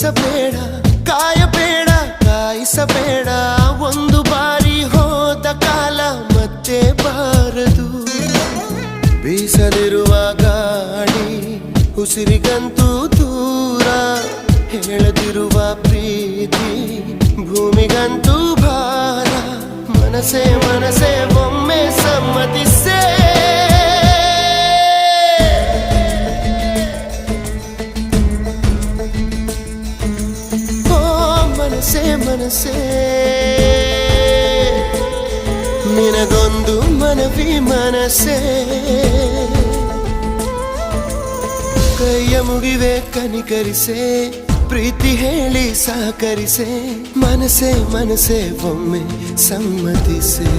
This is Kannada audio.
ಬಯಸಬೇಡ, ಕಾಯಬೇಡ, ಕಾಯಿಸಬೇಡ. ಒಂದು ಬಾರಿ ಹೋದ ಕಾಲ ಮತ್ತೆ ಬಾರದು. ಬೀಸದಿರುವ ಗಾಳಿ ಉಸಿರಿಗಂತೂ ದೂರ, ಹೇಳದಿರುವ ಪ್ರೀತಿ ಭೂಮಿಗಂತೂ ಭಾರ. ಮನಸೇ ಮನಸೇ ಒಮ್ಮೆ ಸಮ್ಮತಿಸೇ. ಮನಸೇ ಮನಸೇ ನಿನಗೊಂದು ಮನವಿ ಮನಸೇ. ಕೈಯ ಮುಗಿವೆ ಕನಿಕರಿಸೆ, ಪ್ರೀತಿ ಹೇಳಿ ಸಹಕರಿಸೆ. ಮನಸೇ ಮನಸೇ ಒಮ್ಮೆ ಸಮ್ಮತಿಸೆ.